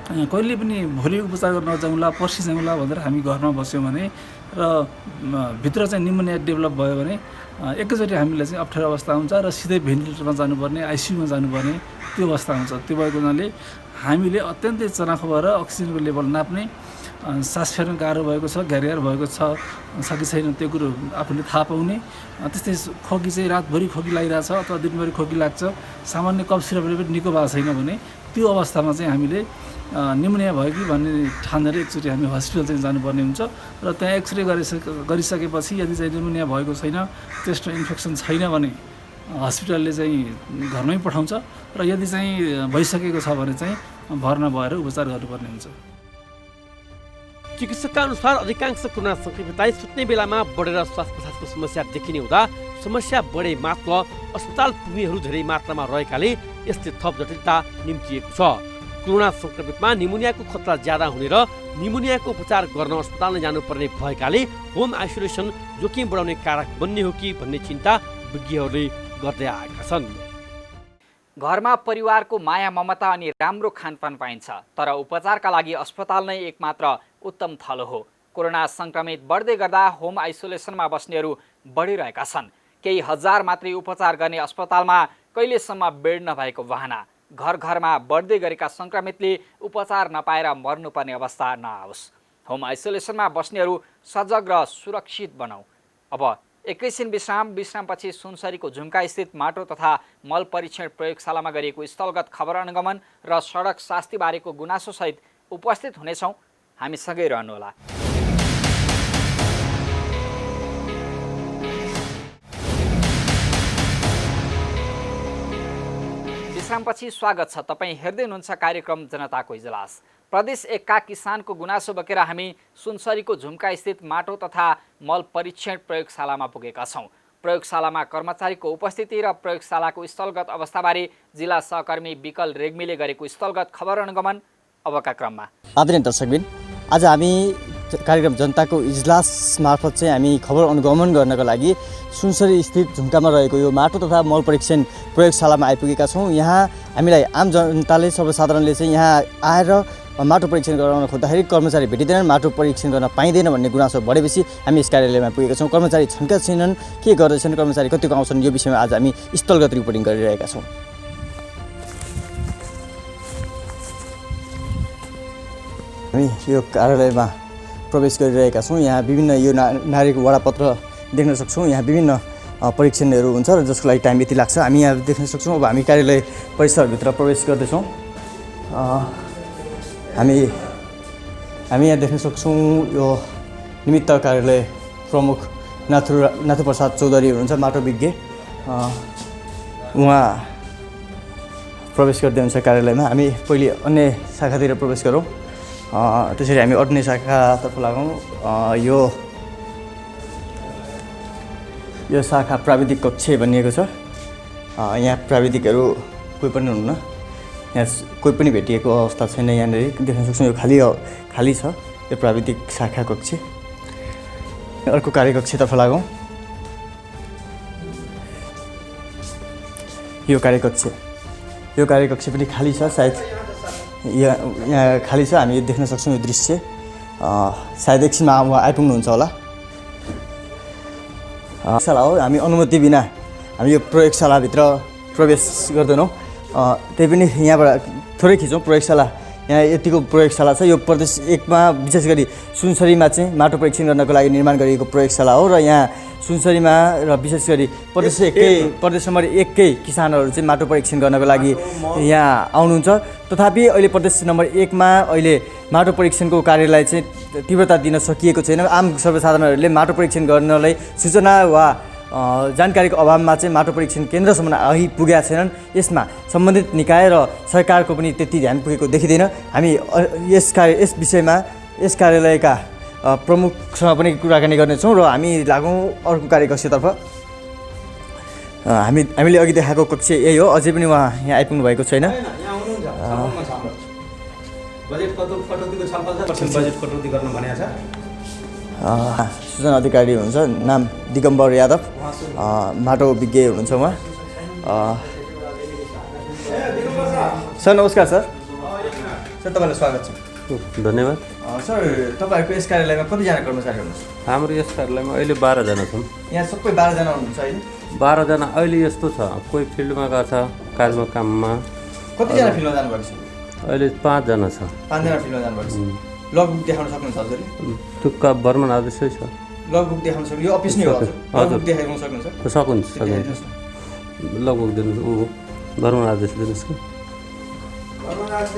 कहिले पनि भोलि उपचार गर्न नजाउँला पर्सि जाउँला भनेर हामी घरमा बस्यौँ भने र भित्र चाहिँ निमोनिया डेभलप भयो भने एकैचोटि हामीलाई चाहिँ अप्ठ्यारो अवस्था हुन्छ र सिधै भेन्टिलेटरमा जानुपर्ने, आइसियुमा जानुपर्ने त्यो अवस्था हुन्छ। त्यो भएको हुनाले हामीले अत्यन्तै चनाखो भएर अक्सिजनको लेभल नाप्ने, सास फेर्न गाह्रो भएको छ, घ्यारिएर भएको छ कि छैन त्यो कुरो आफूले थाहा पाउने, त्यस्तै खोकी चाहिँ रातभरि खोकी लागिरहेछ अथवा दिनभरि खोकी लाग्छ, सामान्य कफ सिरपले पनि निको भएको छैन भने त्यो अवस्थामा चाहिँ हामीले निमोनिया भयो कि भन्ने ठानेर एकचोटि हामी हस्पिटल चाहिँ जानुपर्ने हुन्छ र त्यहाँ एक्सरे गरिसकेपछि यदि चाहिँ निमोनिया भएको छैन, चेस्टमा इन्फेक्सन छैन भने हस्पिटलले चाहिँ घरमै पठाउँछ र यदि चाहिँ भइसकेको छ भने चाहिँ भर्ना भएर उपचार गर्नुपर्ने हुन्छ। चिकित्सकका अनुसार अधिकांश कोरोना सङ्क्रमितलाई सुत्ने बेलामा बढेर श्वास प्रश्वासको समस्या देखिने हुँदा समस्या बढे मात्र अस्पताल पुग्नेहरू धेरै मात्रामा रहेकाले यसले थप जटिलता निम्तिएको छ। कोरोना सङ्क्रमितमा निमोनियाको खतरा ज्यादा हुने र निमोनियाको उपचार गर्न अस्पताल नै जानुपर्ने भएकाले होम आइसोलेसन जोखिम बढाउने कारक बन्ने हो कि भन्ने चिन्ता विज्ञहरूले गर्दै आएका छन्। घरमा परिवारको माया ममता अनि राम्रो खानपान पाइन्छ, तर उपचारका लागि अस्पताल नै एकमात्र उत्तम थलो हो। कोरोना सङ्क्रमित बढ्दै गर्दा होम आइसोलेसनमा बस्नेहरू बढिरहेका छन्। केही हजार मात्रै उपचार गर्ने अस्पतालमा कहिलेसम्म बेड नभएको बहाना, घर घरमा बढ्दै गरेका सङ्क्रमितले उपचार नपाएर मर्नुपर्ने अवस्था नआओस्। होम आइसोलेसनमा बस्नेहरू सजग र सुरक्षित बनाऊ। अब एकैछिन विश्रामपछि सुनसरीको झुम्का स्थित माटो तथा मल परीक्षण प्रयोगशालामा गरिएको स्थलगत खबर अनुगमन र सडक शास्तिबारेको गुनासोसहित उपस्थित हुनेछौँ। हामीसँगै रहनुहोला। विश्रामपछि स्वागत छ। तपाईँ हेर्दै हुनुहुन्छ कार्यक्रम जनताको इजलास। प्रदेश 1 का किसानको गुनासो बोकेर हामी सुनसरीको झुम्का स्थित माटो तथा मल परीक्षण प्रयोगशालामा पुगेका छौँ। प्रयोगशालामा कर्मचारीको उपस्थिति र प्रयोगशालाको स्थलगत अवस्थाबारे जिल्ला सहकर्मी विकल रेग्मीले गरेको स्थलगत खबर अनुगमन अबका क्रममा। आदरणीय दर्शकबिन, आज हामी कार्यक्रम जनताको इजलास मार्फत चाहिँ हामी खबर अनुगमन गर्नको लागि सुनसरी स्थित झुम्कामा रहेको यो माटो तथा मल परीक्षण प्रयोगशालामा आइपुगेका छौँ। यहाँ हामीलाई आम जनताले सर्वसाधारणले चाहिँ यहाँ आएर माटो परीक्षण गराउन खोज्दाखेरि कर्मचारी भेटिँदैनन्, माटो परीक्षण गर्न पाइँदैन भन्ने गुनासो बढेपछि हामी यस कार्यालयमा पुगेका छौँ। कर्मचारी छन् कि छैनन्, के गर्दैछन्, कर्मचारी कतिको आउँछन्, यो विषयमा आज हामी स्थलगत रिपोर्टिङ गरिरहेका छौँ। हामी यो कार्यालयमा प्रवेश गरिरहेका छौँ। यहाँ विभिन्न यो नागरिक वडापत्र देख्न सक्छौँ। यहाँ विभिन्न परीक्षणहरू हुन्छ र जसको लागि टाइम यति लाग्छ। हामी यहाँ देख्न सक्छौँ। अब हामी कार्यालय परिसरभित्र प्रवेश गर्दैछौँ। हामी यहाँ देख्न सक्छौँ यो निमित्त कार्यालय प्रमुख नाथुप्रसाद चौधरी हुनुहुन्छ, माटो विज्ञ। उहाँ प्रवेश गर्दै हुन्छ कार्यालयमा। हामी पहिले अन्य शाखातिर प्रवेश गरौँ, त्यसरी हामी अन्य शाखातर्फ लागौँ। यो शाखा प्राविधिक कक्ष भनिएको छ। यहाँ प्राविधिकहरू कोही पनि हुनुहुन्न, यहाँ कोही पनि भेटिएको अवस्था छैन। यहाँनिर देख्न सक्छौँ यो खाली छ यो प्राविधिक शाखा कक्ष। अर्को कार्यकक्षतर्फ लागौँ। यो कार्यकक्ष पनि खाली छ, सायद यहाँ खाली छ। हामी देख्न सक्छौँ यो दृश्य। सायद एकछिनमा उहाँ आइपुग्नुहुन्छ होला। प्रयोगशाला हो, हामी अनुमति बिना हामी यो प्रयोगशालाभित्र प्रवेश गर्दैनौँ। त्यही पनि यहाँबाट थोरै खिचौँ। प्रयोगशाला यहाँ यतिको प्रयोगशाला छ। यो प्रदेश 1मा विशेष गरी सुनसरीमा चाहिँ माटो परीक्षण गर्नको लागि निर्माण गरिएको प्रयोगशाला हो र यहाँ सुनसरीमा र विशेष गरी प्रदेश नम्बर 1कै किसानहरू चाहिँ माटो परीक्षण गर्नको लागि यहाँ आउनुहुन्छ। तथापि अहिले प्रदेश नम्बर 1मा अहिले माटो परीक्षणको कार्यलाई चाहिँ तीव्रता दिन सकिएको छैन। आम सर्वसाधारणहरूले माटो परीक्षण गर्नलाई सूचना वा जानकारीको अभावमा चाहिँ माटो परीक्षण केन्द्रसम्म आइपुगेका छैनन्। यसमा सम्बन्धित निकाय र सरकारको पनि त्यति ध्यान पुगेको देखिँदैन। हामी यस विषयमा यस कार्यालयका प्रमुखसँग पनि कुराकानी गर्नेछौँ र हामी लागौँ अर्को कार्यकक्षतर्फ। हामीले अघि देखाएको कक्ष यही हो। अझै पनि उहाँ यहाँ आइपुग्नु भएको छैन। सूचना अधिकारी हुनुहुन्छ, नाम दिगम्बर यादव, माटो विज्ञ हुनुहुन्छ उहाँ। सर नमस्कार। सर तपाईँलाई स्वागत छ। धन्यवाद। सर तपाईँहरूको यस कार्यालयमा कतिजना कर्मचारी हुनुहुन्छ? हाम्रो यस कार्यालयमा अहिले 12 जना छौँ। यहाँ सबै 12 जना हुनुहुन्छ अहिले? 12 जना अहिले यस्तो छ, कोही फिल्डमा गएको छ काजमा काममा। कतिजना फिल्डमा जानुभएको छ? अहिले 5 जना छ। 5 जना फिल्डमा जानुभएको छ। लगबुक देखाउन सक्नुहुन्छ हजुरले? तुक्का बर्मन आदेशै छ। लगबुक देखाउन सक्नु, यो अफिस नै हो हजुर? लगबुक देखाउन सक्नुहुन्छ? सकिन्छ। लगबुक दिनुहोस्, ऊ बर्मन आदेश दिनुहोस् कि। बर्मन आदेश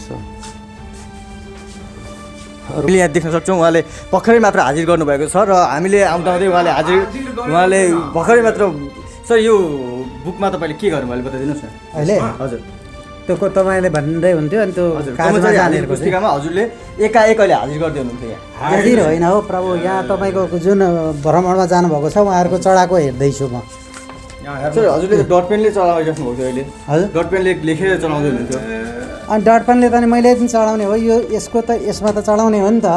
छ। हामीले यहाँ देख्न सक्छौँ उहाँले भर्खरै मात्र हाजिर गर्नुभएको छ र हामीले आउँदाउँदै उहाँले भर्खरै मात्र। सर यो बुकमा तपाईँले के गर्नुभयो अहिले बताइदिनुहोस् न। अहिले हजुर त्यो तपाईँले भन्दै हुन्थ्यो अनि त्यो कर्मचारी हाजिर पुस्तिकामा हजुरले एकाएक अहिले हाजिर गर्दै हुनुहुन्थ्यो यहाँ? हाजिर होइन हो प्रभु, यहाँ तपाईँको जुन भ्रमणमा जानुभएको छ उहाँहरूको चढाएको हेर्दैछु म। सर हजुरले त डट पेनले चलाइराख्नु भएको थियो अहिले? हजुर डट पेनले लेखेर चलाउँदै हुनुहुन्थ्यो। अनि डट पेनले त मैले दिन चढाउने हो, यसमा त चढाउने हो नि त।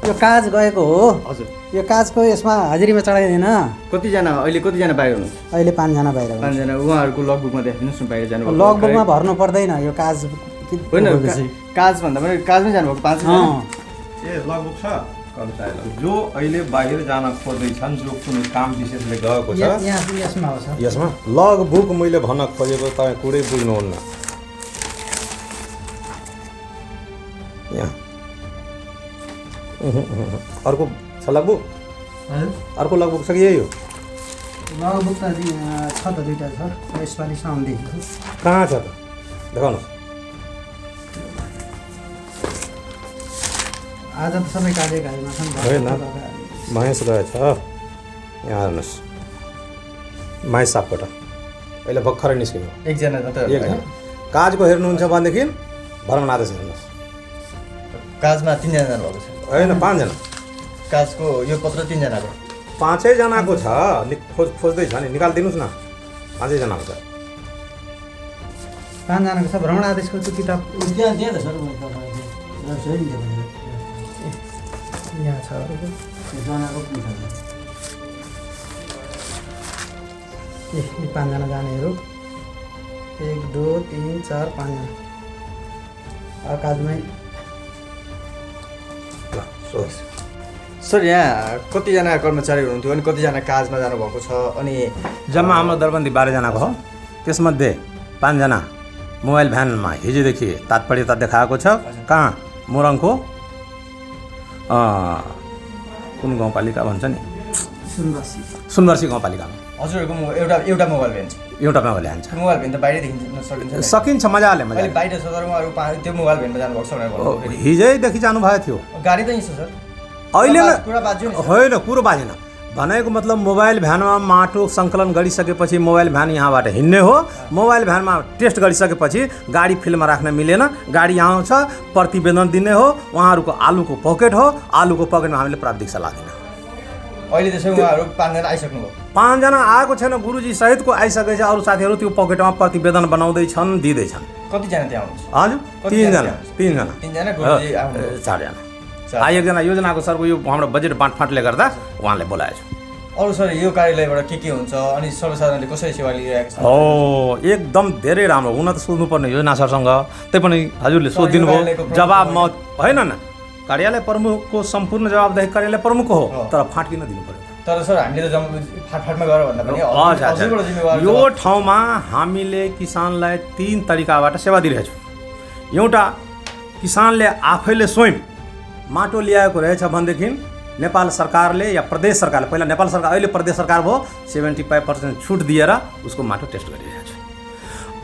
यो काज गएको हो हजुर, यो काजको यसमा हाजिरीमा चढाइँदैन। अहिले कतिजना बाहिर हुनुहुन्छ? अहिले 5 जना बाहिर हुनुहुन्छ। 5 जना। उहाँहरूको लगबुकमा देखाइदिनुहोस् न बाहिर जानु। लगबुकमा भर्नु पर्दैन, यो काज होइन, काज भन्दा पनि काजमै जानुभएको 5 जना। ए लगभग छ कर्मचारी जो अहिले बाहिर जान खोज्दैछन्, जो कुनै काम विशेषले गएको छ यसमा हो सर। यसमा लगबुक मैले भन्न खोजेको तपाईँ कुरै बुझ्नुहुन्न। यहाँ अर्को छ लगबुक? अर्को लगबुक छ कि यही हो? लगबुक त छ त, 2टा छ। यसपालि साउन्डेको कहाँ छ त देखाउनुहोस्। आज त सबै कार्यकारीमा छन्। होइन महेश गएछ यहाँ हेर्नुहोस्, महेश सापकोटा अहिले भर्खरै निस्किनु। एकजना एकजना काजको हेर्नुहुन्छ भनेदेखि भर्मन आदेश हेर्नुहोस्। काजमा 3 जना जानुभएको छ? होइन 5 जना। काजको यो पत्र 3 जनाको? 5 जनाको छ। खोज्दैछ नि, निकालिदिनुहोस् न। 5 जनाको छ। 5 जनाको छ। भ्रमण आदेशको त्यो किताब त्यहाँ दिएँ त सर। यहाँ छ। ए 5 जना जानेहरू 1 2 3 4 5 जना काजमै। सर यहाँ कतिजना कर्मचारी हुनुहुन्थ्यो अनि कतिजना काजमा जानुभएको छ? अनि जम्मा हाम्रो दरबन्दी 12 जनाको हो। त्यसमध्ये 5 जना मोबाइल भ्यानमा हिजोदेखि तात्पर्यता देखाएको छ। कहाँ? मोरङको कुन गाउँपालिका भन्छ नि, सुनवर्सी गाउँपालिकामा। हजुरहरूको एउटा मोबाइल भ्यान छ? एउटा मोबाइल भ्यान छ। मोबाइल भ्यान त बाहिरै देखिन सकिन्छ? सकिन्छ, मजाले अहिले बाहिर छ तर उहाँहरू त्यो मोबाइल भ्यानमा जानुभएको छ भनेर हिजैदेखि जानुभएको थियो। गाडी त यहीँ छ सर? अहिले कुरा बाज्यो नि? होइन, कुरो बाजेन। भनेको मतलब मोबाइल भ्यानमा माटो सङ्कलन गरिसकेपछि मोबाइल भ्यान यहाँबाट हिँड्ने हो। मोबाइल भ्यानमा टेस्ट गरिसकेपछि गाडी फिल्डमा राख्न मिलेन, गाडी आउँछ, प्रतिवेदन दिने हो। उहाँहरूको आलुको पकेट हो, आलुको पकेटमा हामीले प्राविधिक सल्लाह दिने। अहिले त्यसो उहाँहरू 5 जना आइसक्नुभयो? 5जना आएको छैन गुरुजी सहितको आइसकेछ अरू साथीहरू त्यो पकेटमा प्रतिवेदन बनाउँदैछन् दिँदैछन्। कतिजना त्यहाँ हुन्छ? हजुर तीनजना 4जना। एकजना योजनाको सरको यो हाम्रो बजेट बाँडफाँडले गर्दा उहाँले बोलाएछ। अरू सर यो कार्यालयबाट के हुन्छ अनि सर्वसाधारणले कसरी सेवा लिइरहेको छ? हो एकदम धेरै राम्रो। हुन त सोध्नुपर्ने योजना सरसँग, त्यही पनि हजुरले सोधिदिनु भयो, जवाब म होइन न, कार्यालय प्रमुखको सम्पूर्ण जवाबदेही कार्यालय प्रमुखको हो, तर फाँट किन दिनु पर्यो? तर सर हामीले त फाटफाटमा गएर भन्दा पनि हजुरबाट जिम्मेवार यो ठाउँमा हामीले किसानलाई 3 तरिकाबाट सेवा दिइरहेछौँ। एउटा किसानले आफैले स्वयं माटो ल्याएको रहेछ भनेदेखि नेपाल सरकारले या प्रदेश सरकारले, पहिला नेपाल सरकार अहिले प्रदेश सरकार भयो, 75% छुट दिएर उसको माटो टेस्ट गरिरहेछ।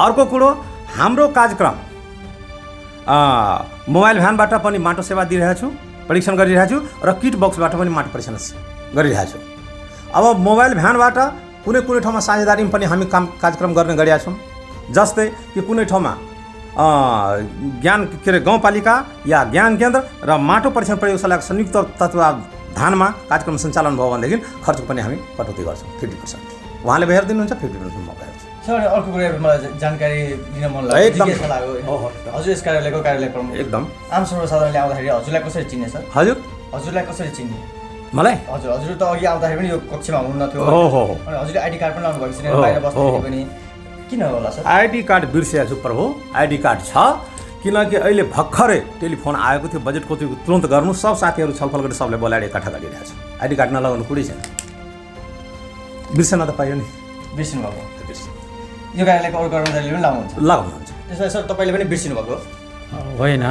अर्को कुरो हाम्रो कार्यक्रम मोबाइल भ्यानबाट पनि माटो सेवा दिइरहेछु, परीक्षण गरिरहेछु र किट बक्सबाट पनि माटो परीक्षण गरिरहेछु। अब मोबाइल भ्यानबाट कुनै कुनै ठाउँमा साझेदारीमा पनि हामी कार्यक्रम गर्ने गरेका छौँ। जस्तै कि कुनै ठाउँमा ज्ञान के अरे गाउँपालिका या ज्ञान केन्द्र र माटो परीक्षण प्रयोगशालाको संयुक्त तत्वावधानमा कार्यक्रम सञ्चालन भयो भनेदेखि खर्चको पनि हामी कटौती गर्छौँ 50%। उहाँले हेरिदिनुहुन्छ 50% म हेर्छु। सर अर्को कुरा मलाई जानकारी दिन मन लाग्यो। हजुर यस कार्यालयको कार्यालय प्रमुख एकदम आम सर्वसाधारणले आउँदाखेरि हजुरलाई कसरी चिन्ने सर? हजुरलाई कसरी चिन्ने? मलाई हजुर त अघि आउँदाखेरि पनि यो कक्षमा हुनुहुन्थ्यो अनि हजुरले आइडी कार्ड पनि लाउनु भएको छैन, बाहिर बस्दाखेरि पनि किन होला सर? आइडी कार्ड बिर्सिएको छु प्रभु। आइडी कार्ड छ, किनकि अहिले भर्खरै टेलिफोन आएको थियो बजेटको, त्यो तुरन्त गर्नु। सब साथीहरू छलफल गरेर सबले बोलाएर इकट्ठा गरिरहेको छ। आइडी कार्ड नलगाउनु कुरै छैन, बिर्सन त पाइयो नि। बिर्सिनु भएको यो कार्यालयको अरू कर्मचारीले पनि लगाउनुहुन्छ। त्यसो भए सर तपाईँले पनि बिर्सिनु भएको होइन?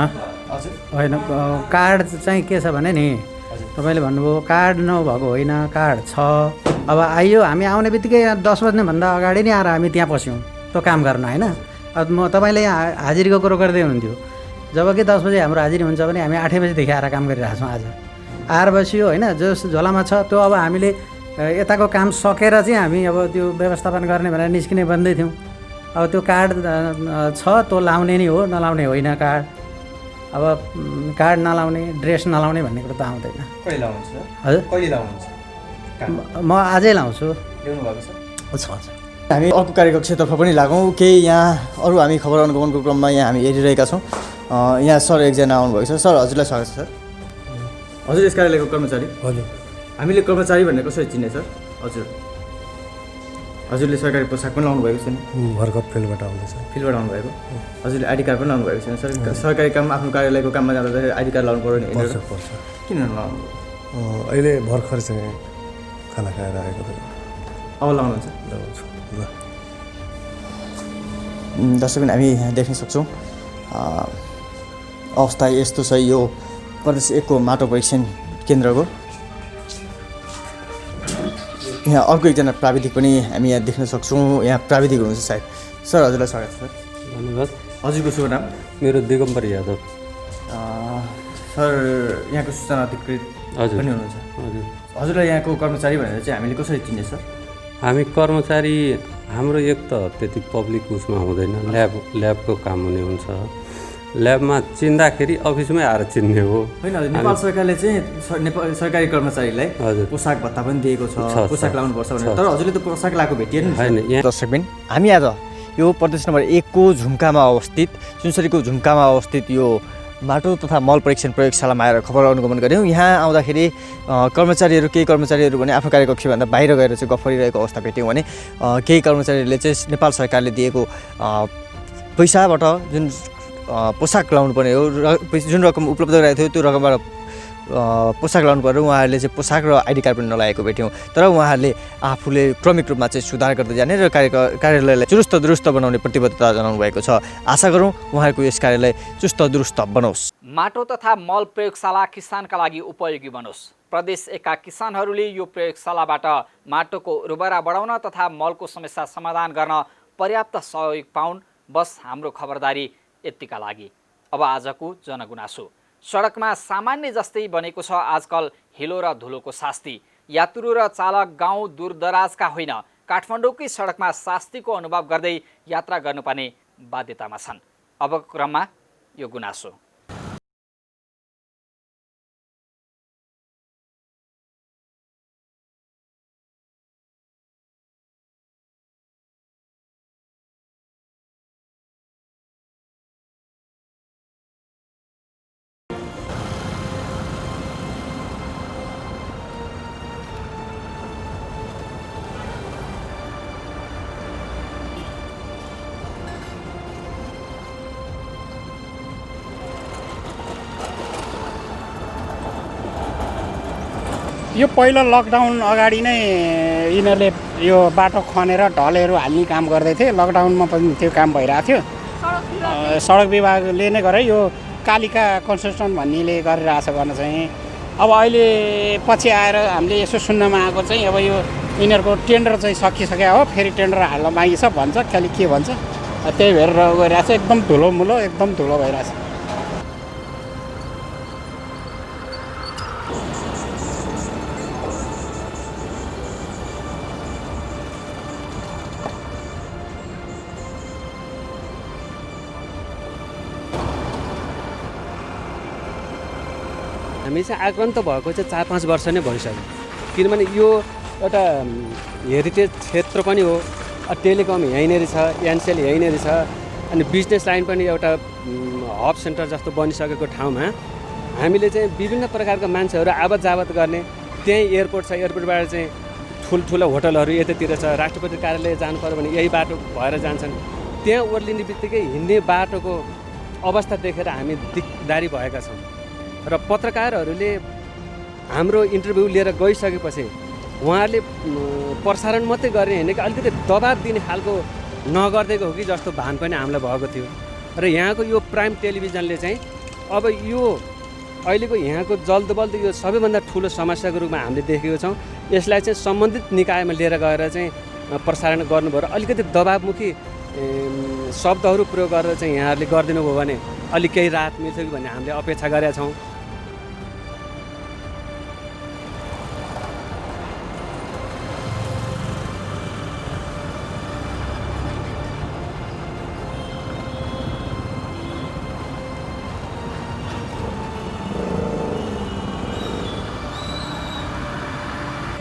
हजुर होइन, कार्ड चाहिँ के छ भने नि तपाईँले भन्नुभयो कार्ड नभएको होइन, कार्ड छ। अब आइयो, हामी आउने बित्तिकै 10 बज्नुभन्दा अगाडि नै आएर हामी त्यहाँ पस्यौँ त्यो काम गर्न होइन। अब म तपाईँले यहाँ हाजिरीको कुरो गर्दै हुनुहुन्थ्यो, जबकि 10 बजे हाम्रो हाजिरी हुन्छ भने हामी 8 बजीदेखि आएर काम गरिरहेको छौँ। आज आएर बसियो होइन, जस झोलामा छ त्यो अब हामीले यताको काम सकेर चाहिँ हामी अब त्यो व्यवस्थापन गर्ने भनेर निस्किने बन्दै थियौँ। अब त्यो कार्ड छ त्यो लाउने नै हो, नलाउने होइन कार्ड। अब कार्ड नलाउने, ड्रेस नलाउने भन्ने कुरो त आउँदैन। कहिले लाउनुहुन्छ हजुर? कहिले लाउनुहुन्छ? म आजै लाउँछु। ल्याउनु भएको छ? हामी अर्को कार्यकक्षतर्फ पनि लागौँ। केही यहाँ अरू हामी खबर अनुगमनको क्रममा यहाँ हामी हेरिरहेका छौँ। यहाँ सर एकजना आउनुभएको छ। सर हजुरलाई स्वागत छ। सर हजुर यस कार्यालयको कर्मचारी? हजुर। हामीले कर्मचारी भनेर कसरी चिन्ने सर? हजुरले सरकारी पोसाक पनि लाउनु भएको छैन? भर्खर फिल्डबाट आउँदैछ। फिल्डबाट आउनुभएको? हजुरले आइडी कार्ड पनि लाउनु भएको छैन? सर सरकारी काम आफ्नो कार्यालयको काममा जाँदाखेरि आइडी कार्ड लाउनु पर्यो नि? पर्छ। किन नलाउनु? अहिले भर्खर चाहिँ खाना खाएर आएको थियो। अब लाउनुहुन्छ? लगाउँछु ल। दर्शकबिन हामी यहाँ देख्न सक्छौँ अवस्था यस्तो छ यो प्रदेश 1 को माटो परीक्षण केन्द्रको। यहाँ अर्को एकजना प्राविधिक पनि हामी यहाँ देख्न सक्छौँ। यहाँ प्राविधिक हुनुहुन्छ सायद। सर हजुरलाई स्वागत छ। सर धन्यवाद। हजुरको शुभ नाम? मेरो दिगम्बर यादव। सर यहाँको सूचना अधिकृत पनि हुनुहुन्छ? हजुर। हजुरलाई यहाँको कर्मचारी भनेर चाहिँ हामीले कसरी चिन्ने सर? हामी कर्मचारी हाम्रो एक त त्यति पब्लिक उसमा हुँदैन, ल्याबको काम हुने हुन्छ। ल्याबमा चिन्दाखेरि अफिसमै आएर चिन्ने हो होइन? नेपाल सरकारले चाहिँ सरकारी कर्मचारीलाई पोसाक भत्ता पनि दिएको छ, पोसाक लाउनुपर्छ भनेर, तर हजुरले त पोसाक लगाएको भेटिएन नि? दर्शकबिन हामी आज यो प्रदेश नम्बर 1 को झुम्कामा अवस्थित, सुनसरीको झुम्कामा अवस्थित यो माटो तथा मल परीक्षण प्रयोगशालामा आएर खबर अनुगमन गऱ्यौँ। यहाँ आउँदाखेरि केही कर्मचारीहरू भने आफ्नो कार्यकक्षभन्दा बाहिर गएर चाहिँ गफ गरिरहेको अवस्था भेट्यौँ भने केही कर्मचारीहरूले चाहिँ नेपाल सरकारले दिएको पैसाबाट जुन पोसाक लाउनु पर्ने हो, जुन रकम उपलब्ध गराएको थियो त्यो रकमबाट पोसाक लाउनु पर्यो, उहाँहरूले चाहिँ पोसाक र आइडी कार्ड पनि नलागेको भेट्यौँ। तर उहाँहरूले आफूले क्रमिक रूपमा चाहिँ सुधार गर्दै जाने र कार्यालयलाई चुस्त दुरुस्त बनाउने प्रतिबद्धता जनाउनु भएको छ। आशा गरौँ उहाँहरूको यस कार्यालय चुस्त दुरुस्त बनोस्। माटो तथा मल प्रयोगशाला किसानका लागि उपयोगी बनोस्। प्रदेश 1 का किसानहरूले यो प्रयोगशालाबाट माटोको उर्वरा बढाउन तथा मलको समस्या समाधान गर्न पर्याप्त सहयोग पाउन्। बस हाम्रो खबरदारी यतिका लागि। अब आजको जनगुनासो। सडकमा सामान्य जस्तै बनेको छ आजकल हिलो र धुलोको शास्ति। यात्रु र चालक गाउँ दूरदराजका होइन, काठमाडौँकै सडकमा शास्तिको अनुभव गर्दै यात्रा गर्नुपर्ने बाध्यतामा छन्। अबको क्रममा यो गुनासो। यो पहिलो लकडाउन अगाडि नै यिनीहरूले यो बाटो खनेर ढलेहरू हाल्ने काम गर्दै थिए। लकडाउनमा पनि त्यो काम भइरहेको थियो। सडक विभागले नै गरे यो कालिका कन्स्ट्रक्सन भन्नेले गरिरहेछ गर्न चाहिँ। अब अहिले पछि आएर हामीले यसो सुन्नमा आएको चाहिँ अब यो यिनीहरूको टेन्डर चाहिँ सकिसक्यो हो, फेरि टेन्डर हाल्न बाँकी छ भन्छ, खालि के भन्छ त्यही भएर गइरहेछ। एकदम धुलोमुलो एकदम धुलो भइरहेछ। हामी चाहिँ आक्रान्त भएको चाहिँ 4-5 वर्ष नै भइसक्यो। किनभने यो एउटा हेरिटेज क्षेत्र पनि हो, टेलिकम यहीँनिर छ, एनसेल यहीँनिर छ, अनि बिजनेस लाइन पनि एउटा हब सेन्टर जस्तो बनिसकेको ठाउँमा हामीले चाहिँ विभिन्न प्रकारका मान्छेहरू आवत जावत गर्ने। त्यहीँ एयरपोर्ट छ, एयरपोर्टबाट चाहिँ ठुल्ठुलो होटलहरू यतातिर छ, राष्ट्रपति कार्यालय जानु पर्यो भने यही बाटो भएर जान्छन्। त्यहाँ ओर्लिने बित्तिकै हिँड्ने बाटोको अवस्था देखेर हामी दिकदारी भएका छौँ। र पत्रकारहरूले हाम्रो इन्टरभ्यू लिएर गइसकेपछि उहाँहरूले प्रसारण मात्रै गर्ने होइन कि अलिकति दबाब दिने खालको नगरिदिएको हो कि जस्तो भान पनि हामीलाई भएको थियो। र यहाँको यो प्राइम टेलिभिजनले चाहिँ अब यो अहिलेको यहाँको जल्दबल्द यो सबैभन्दा ठुलो समस्याको रूपमा हामीले देखेको छौँ। यसलाई चाहिँ सम्बन्धित निकायमा लिएर गएर चाहिँ प्रसारण गर्नुभयो र अलिकति दबाबमुखी शब्दहरू प्रयोग गरेर चाहिँ यहाँहरूले गरिदिनु भयो भने अलिक केही राहत मिल्छ कि भन्ने हामीले अपेक्षा गरेका छौँ।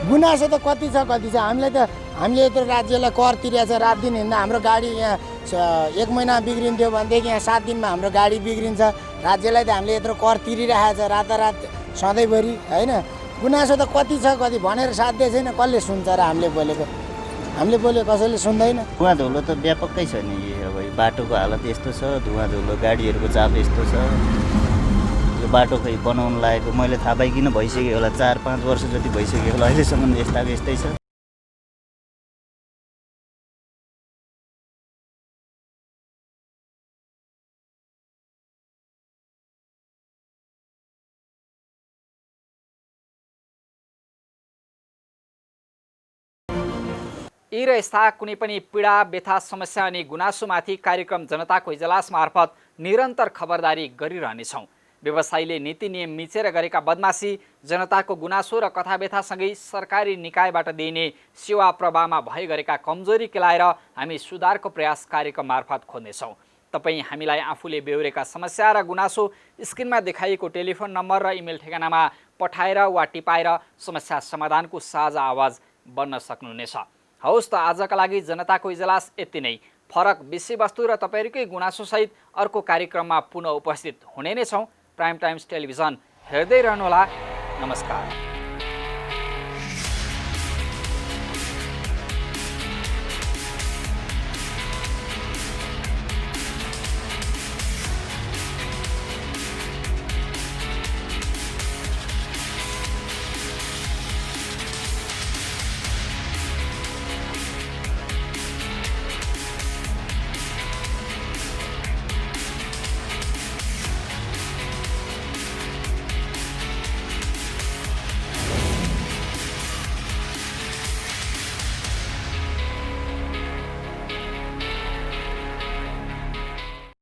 गुनासो त कति छ हामीले यत्रो राज्यलाई कर तिरेको छ। रात दिन हिँड्दा हाम्रो गाडी यहाँ 1 महिना बिग्रिन्थ्यो भनेदेखि यहाँ 7 दिनमा हाम्रो गाडी बिग्रिन्छ। राज्यलाई त हामीले यत्रो कर तिरिरहेको छ रातारात सधैँभरि होइन। गुनासो त कति छ भनेर साध्य छैन। कसले सुन्छ र हामीले बोलेको कसैले सुन्दैन। धुवा धुलो त व्यापकै छ नि। अब बाटोको हालत यस्तो छ, धुवा धुलो गाडीहरूको चाप यस्तो छ। यो बाटो खै बनाउनु लागेको मैले थाहा पाइकन भइसक्यो होला, 4-5 वर्ष जति भइसक्यो होला। अहिलेसम्म यस्ताको यस्तै छ। यी र यस्ता कुनै पनि पीडा व्यथा समस्या अनि गुनासोमाथि कार्यक्रम जनताको इजलास मार्फत निरन्तर खबरदारी गरिरहनेछौँ। व्यवसायीले नीति नियम मिचेर गरेका बदमासी, जनताको गुनासो र कथा व्यथासँगै सरकारी निकायबाट दिइने सेवा प्रवाहमा भए गरेका कमजोरी केलाएर हामी सुधारको प्रयास कार्यक्रम मार्फत खोज्नेछौँ। तपाईँ हामीलाई आफूले बेहोरेका समस्या र गुनासो स्क्रिनमा देखाइएको टेलिफोन नम्बर र इमेल ठेगानामा पठाएर वा टिपाएर समस्या समाधानको साझा आवाज बन्न सक्नुहुनेछ। हवस् त, आजका लागि जनताको इजलास यति नै। फरक विषयवस्तु र तपाईँहरूकै गुनासोसहित अर्को कार्यक्रममा पुनः उपस्थित हुने नै छौँ। प्राइम टाइम्स टेलिभिजन हेर्दै रहनुहोला। नमस्कार।